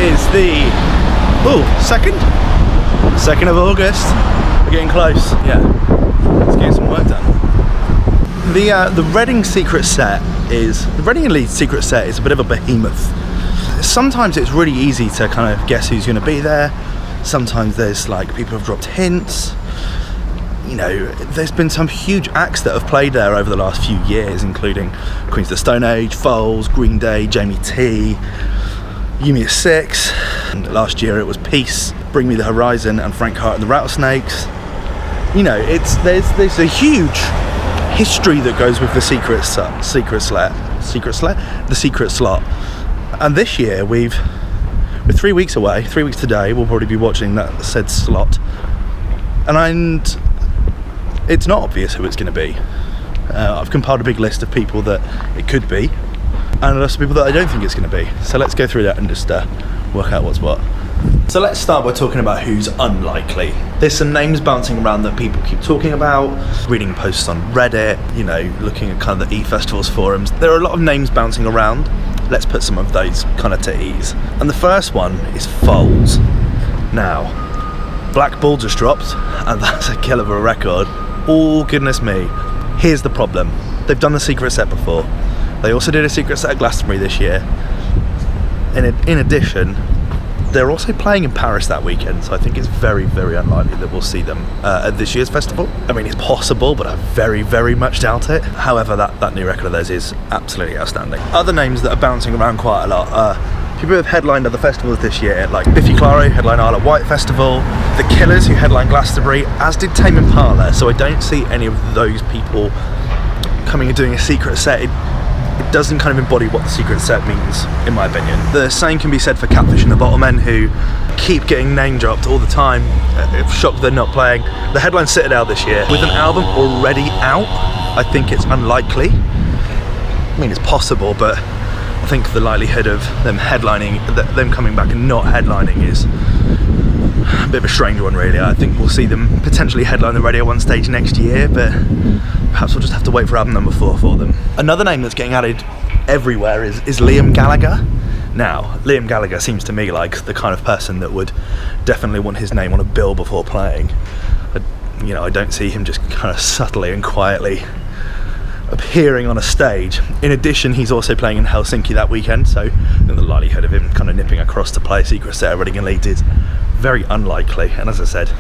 is the 2nd of August. We're getting close. Yeah, let's get some work done. The Reading secret set is the Reading and Leeds secret set is a bit of a behemoth. Sometimes it's really easy to kind of guess who's going to be there. Sometimes there's like people have dropped hints. You know, there's been some huge acts that have played there over the last few years, including Queens of the Stone Age, Foals, Green Day, Jamie T, Yumi at Six, and last year it was Peace, Bring Me the Horizon, and Frank Hart and the Rattlesnakes. You know, there's a huge history that goes with the secret slot. And this year we're 3 weeks away. 3 weeks today, we'll probably be watching that said slot, and it's not obvious who it's going to be. I've compiled a big list of people that it could be, and lots of people that I don't think it's going to be. So let's go through that and just work out what's what. So let's start by talking about who's unlikely. There's some names bouncing around that people keep talking about, reading posts on Reddit, you know, looking at kind of the E-Festivals forums. There are a lot of names bouncing around. Let's put some of those kind of to ease. And the first one is Foals. Now, Black Bull just dropped, and that's a kill of a record. Oh, goodness me. Here's the problem. They've done the secret set before. They also did a secret set at Glastonbury this year. In addition, they're also playing in Paris that weekend, so I think it's very, very unlikely that we'll see them at this year's festival. I mean, it's possible, but I very, very much doubt it. However, that new record of theirs is absolutely outstanding. Other names that are bouncing around quite a lot are people who have headlined other festivals this year, like Biffy Clyro, headlined Isle of Wight Festival, The Killers, who headlined Glastonbury, as did Tame Impala, so I don't see any of those people coming and doing a secret set. It doesn't kind of embody what the secret set means, in my opinion. The same can be said for Catfish and the Bottlemen, who keep getting name dropped all the time. I'm shocked they're not playing. The headline Citadel this year, with an album already out, I think it's unlikely. I mean, it's possible, but I think the likelihood of them headlining, them coming back and not headlining is a bit of a strange one, really. I think we'll see them potentially headline the Radio 1 stage next year, but perhaps we'll just have to wait for album number 4 for them. Another name that's getting added everywhere is Liam Gallagher. Now, Liam Gallagher seems to me like the kind of person that would definitely want his name on a bill before playing. I don't see him just kind of subtly and quietly appearing on a stage. In addition, he's also playing in Helsinki that weekend, so the likelihood of him kind of nipping across to play a secret set at Reading and Leeds is very unlikely. And as I said,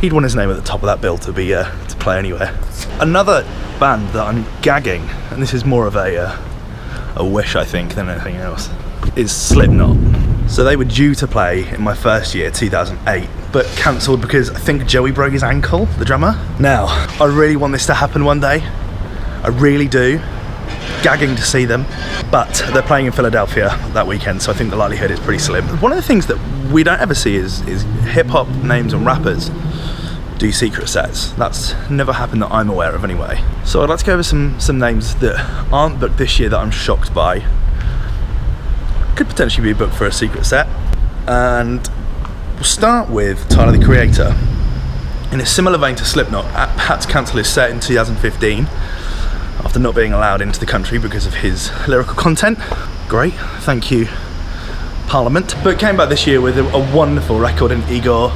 he'd want his name at the top of that bill to play anywhere. Another band that I'm gagging, and this is more of a wish, I think, than anything else, is Slipknot. So they were due to play in my first year, 2008, but cancelled because I think Joey broke his ankle, the drummer. Now, I really want this to happen one day. I really do. Gagging to see them, but they're playing in Philadelphia that weekend, so I think the likelihood is pretty slim. One of the things that we don't ever see is hip-hop names and rappers do secret sets. That's never happened that I'm aware of anyway. So I'd like to go over some names that aren't booked this year that I'm shocked by. Could potentially be booked for a secret set. And we'll start with Tyler, the Creator. In a similar vein to Slipknot, had to cancel his set in 2015 after not being allowed into the country because of his lyrical content. Great, thank you, Parliament. But came back this year with a wonderful record in Igor,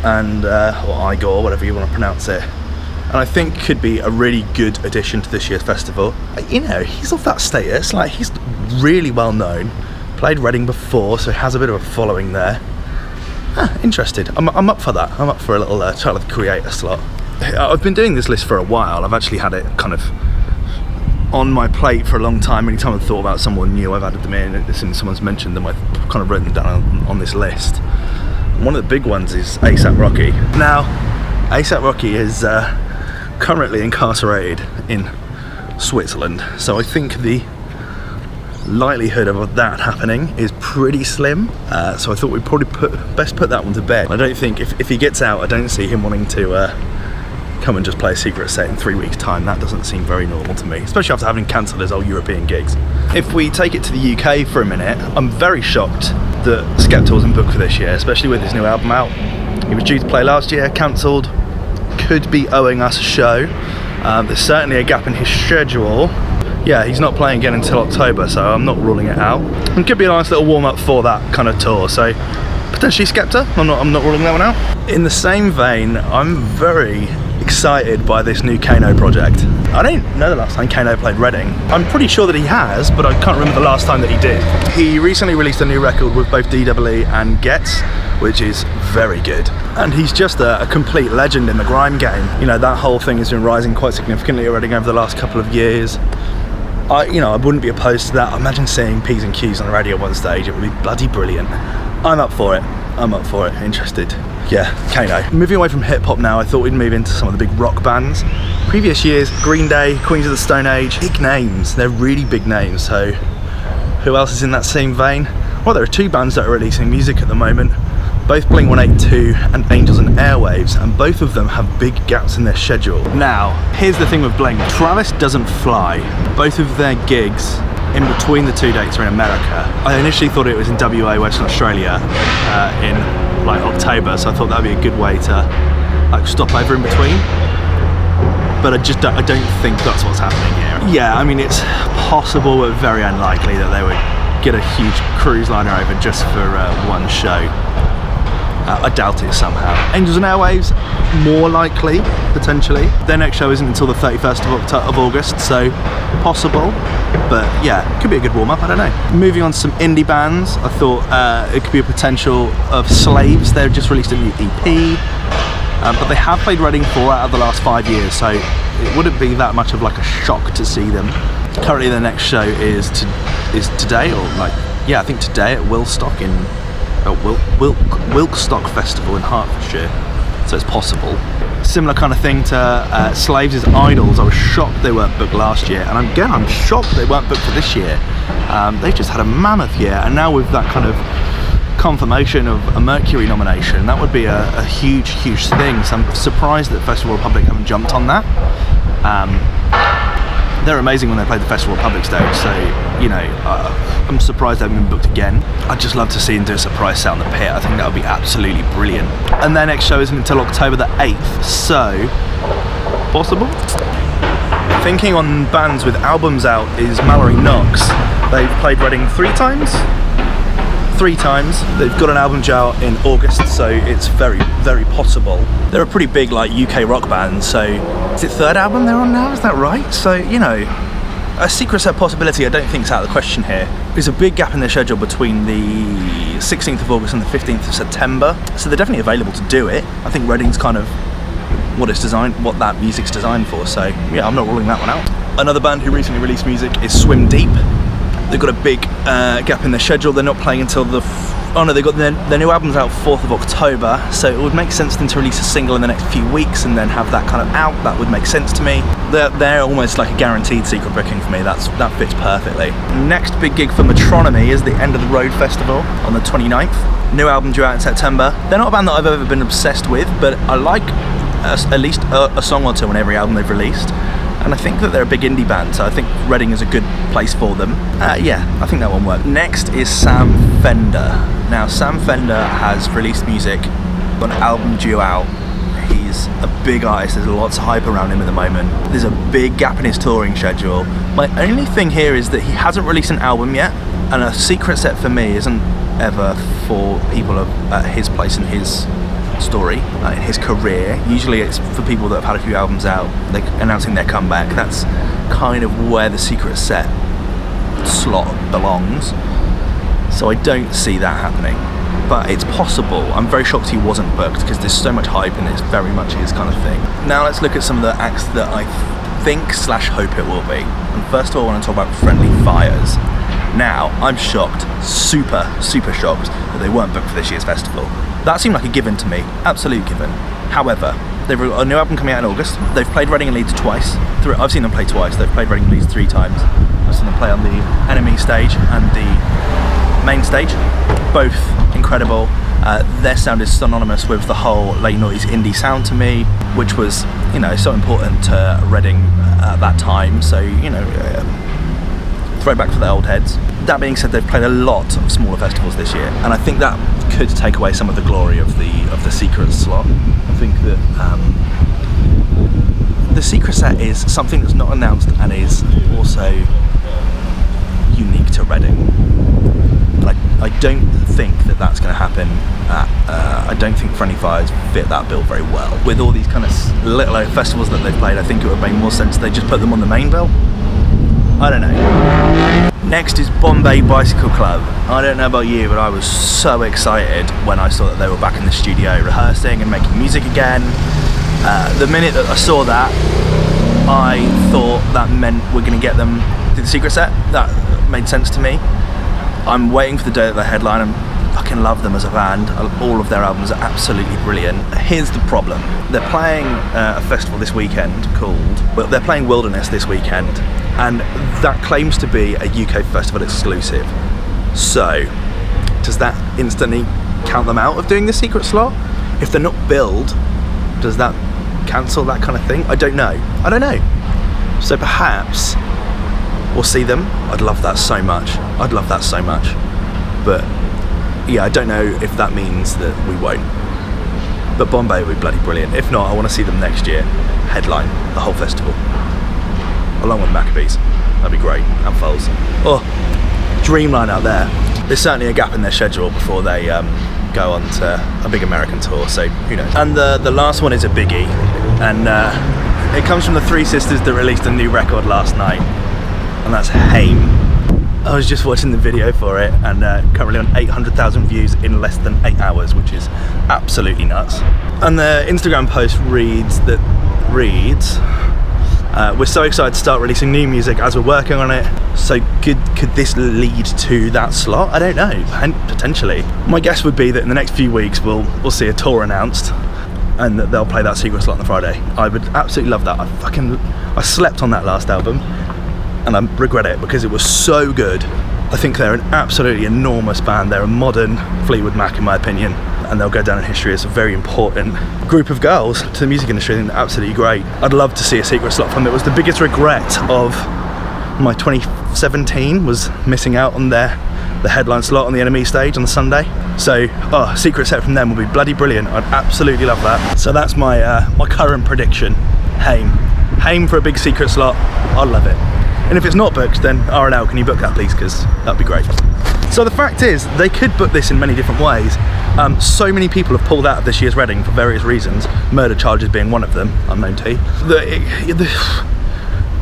and or Igor, whatever you want to pronounce it, and I think could be a really good addition to this year's festival. You know, he's of that status, like he's really well known, played Reading before, so has a bit of a following there. Interested. I'm up for that. I'm up for a little Tyler the Creator slot. I've been doing this list for a while. I've actually had it kind of on my plate for a long time. Anytime I've thought about someone new, I've added them in. As soon as someone's mentioned them, I've kind of written them down on this list. One of the big ones is A$AP Rocky. Now, A$AP Rocky is currently incarcerated in Switzerland, so I think the likelihood of that happening is pretty slim. So I thought we'd probably best put that one to bed. I don't think if he gets out, I don't see him wanting to come and just play a secret set in 3 weeks' time. That doesn't seem very normal to me, especially after having cancelled his old European gigs. If we take it to the UK for a minute, I'm very shocked that Skepta wasn't booked for this year, especially with his new album out. He was due to play last year, cancelled, could be owing us a show. There's certainly a gap in his schedule. yeah, he's not playing again until October, so I'm not ruling it out. It could be a nice little warm-up for that kind of tour, so potentially Skepta. I'm not ruling that one out. In the same vein, I'm very excited by this new Kano project. I don't know the last time Kano played Reading. I'm pretty sure that he has, but I can't remember the last time that he did. He recently released a new record with both DWE and Getz, which is very good. And he's just a complete legend in the grime game. You know, that whole thing has been rising quite significantly at Reading over the last couple of years. I wouldn't be opposed to that. Imagine seeing P's and Q's on the radio at one stage. It would be bloody brilliant. I'm up for it. Interested. Yeah, Kano. Moving away from hip hop now, I thought we'd move into some of the big rock bands. Previous years, Green Day, Queens of the Stone Age, big names. They're really big names. So who else is in that same vein? Well, there are two bands that are releasing music at the moment. Both Blink-182 and Angels and Airwaves, and both of them have big gaps in their schedule. Now, here's the thing with Blink. Travis doesn't fly. Both of their gigs in between the two dates are in America. I initially thought it was in WA, Western Australia, in like October, so I thought that'd be a good way to like stop over in between. But I don't think that's what's happening here. Yeah, I mean, it's possible but very unlikely that they would get a huge cruise liner over just for one show. I doubt it somehow. Angels and Airwaves, more likely, potentially. Their next show isn't until the 31st of August, so possible. But yeah, could be a good warm-up, I don't know. Moving on to some indie bands, I thought it could be a potential of Slaves. They've just released a new EP, but they have played Reading 4 out of the last 5 years, so it wouldn't be that much of like a shock to see them. Currently their next show is today, or like, yeah, I think today at Wilstock Festival in Hertfordshire, so it's possible. Similar kind of thing to Slaves is Idols. I was shocked they weren't booked last year, and again I'm shocked they weren't booked for this year. They've just had a mammoth year, and now with that kind of confirmation of a Mercury nomination, that would be a huge thing. So I'm surprised that Festival Republic haven't jumped on that. They're amazing when they play the Festival Republic stage, so you know, I'm surprised they haven't been booked again. I'd just love to see them do a surprise set on the pit. I think that would be absolutely brilliant. And their next show isn't until October the 8th, so possible. Thinking on bands with albums out is Mallory Knox. They've played Reading 3 times. They've got an album due out in August, so it's very possible. They're a pretty big like UK rock band, so is it 3rd album they're on now, is that right? So, you know, a secret set possibility I don't think is out of the question here. There's a big gap in their schedule between the 16th of August and the 15th of September, so they're definitely available to do it. I think Reading's kind of what that music's designed for, so yeah, I'm not ruling that one out. Another band who recently released music is Swim Deep. They've got a big gap in their schedule. They're not playing until they've got their new album's out 4th of October, so it would make sense for them to release a single in the next few weeks and then have that kind of out. That would make sense to me. They're almost like a guaranteed secret booking for me. That fits perfectly. Next big gig for Metronomy is the End of the Road Festival on the 29th. New album due out in September. They're not a band that I've ever been obsessed with, but I like at least a song or two on every album they've released. And I think that they're a big indie band, so I think Reading is a good place for them. Yeah, I think that one worked. Next is Sam Fender. Now, Sam Fender has released music, got an album due out. He's a big artist, there's lots of hype around him at the moment. There's a big gap in his touring schedule. My only thing here is that he hasn't released an album yet, and a secret set for me isn't ever for people at his place in his story, in his career. Usually it's for people that have had a few albums out, like announcing their comeback. That's kind of where the secret set slot belongs, so I don't see that happening, but it's possible. I'm very shocked he wasn't booked because there's so much hype and it's very much his kind of thing. Now let's look at some of the acts that I think / hope it will be. And first of all, I want to talk about Friendly Fires. Now, I'm shocked, super shocked that they weren't booked for this year's festival. That seemed like a given to me, absolute given. However, they've got a new album coming out in August. They've played Reading and Leeds twice. I've seen them play twice. They've played Reading and Leeds 3 times. I've seen them play on the Enemy stage and the main stage. Both incredible. Their sound is synonymous with the whole late noise indie sound to me, which was, you know, so important to Reading at that time. So, you know, throwback for the old heads. That being said, they've played a lot of smaller festivals this year, and I think that could take away some of the glory of the secret slot. I think that the secret set is something that's not announced and is also unique to Reading. And I don't think that that's going to happen. I don't think Friendly Fires fit that bill very well. With all these kind of little festivals that they've played, I think it would make more sense they just put them on the main bill. I don't know. Next is Bombay Bicycle Club. I don't know about you, but I was so excited when I saw that they were back in the studio rehearsing and making music again. The minute that I saw that, I thought that meant we're going to get them to the secret set. That made sense to me. I'm waiting for the day that they headline. I fucking love them as a band. All of their albums are absolutely brilliant. Here's the problem. They're playing a festival this weekend well, they're playing Wilderness this weekend, and that claims to be a UK festival exclusive. So, does that instantly count them out of doing the secret slot? If they're not billed, does that cancel that kind of thing? I don't know. So perhaps we'll see them. I'd love that so much. But yeah, I don't know if that means that we won't. But Bombay would be bloody brilliant. If not, I want to see them next year headline the whole festival, along with Maccabees. That'd be great. And Foals. Oh, dreamline out there. There's certainly a gap in their schedule before they go on to a big American tour, so who knows. And the last one is a biggie, and it comes from the Three Sisters that released a new record last night, and that's Haim. I was just watching the video for it, and currently on 800,000 views in less than 8 hours, which is absolutely nuts. And the Instagram post reads, we're so excited to start releasing new music as we're working on it. So could this lead to that slot? I don't know, potentially. My guess would be that in the next few weeks we'll see a tour announced, and that they'll play that secret slot on the Friday. I would absolutely love that. I slept on that last album, and I regret it because it was so good. I think they're an absolutely enormous band. They're a modern Fleetwood Mac in my opinion, and they'll go down in history as a very important group of girls to the music industry. I think they're absolutely great. I'd love to see a secret slot from them. It was the biggest regret of my 2017 was missing out on the headline slot on the NME stage on the Sunday. So secret set from them will be bloody brilliant. I'd absolutely love that. So that's my my current prediction. Haim for a big secret slot. I'd love it. And if it's not booked, then R&L, can you book that please, because that'd be great. So the fact is, they could book this in many different ways. So many people have pulled out of this year's Reading for various reasons, murder charges being one of them, unknown to.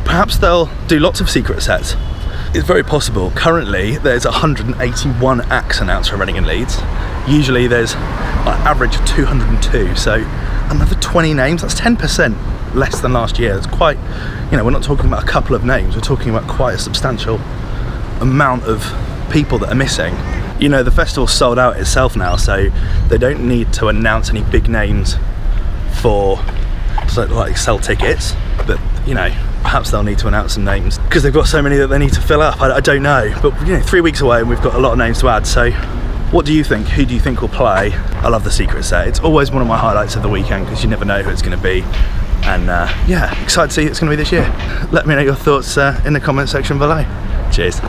Perhaps they'll do lots of secret sets. It's very possible. Currently, there's 181 acts announced for Reading and Leeds. Usually there's an average of 202, so another 20 names, that's 10% less than last year. It's quite, we're not talking about a couple of names, we're talking about quite a substantial amount of people that are missing. The festival's sold out itself now, so they don't need to announce any big names to sell tickets, but perhaps they'll need to announce some names because they've got so many that they need to fill up. I don't know, but 3 weeks away and we've got a lot of names to add. So what do you think? Who do you think will play? I love the secret set. It's always one of my highlights of the weekend because you never know who it's going to be. And yeah, excited to see who it's going to be this year. Let me know your thoughts in the comment section below. Cheers.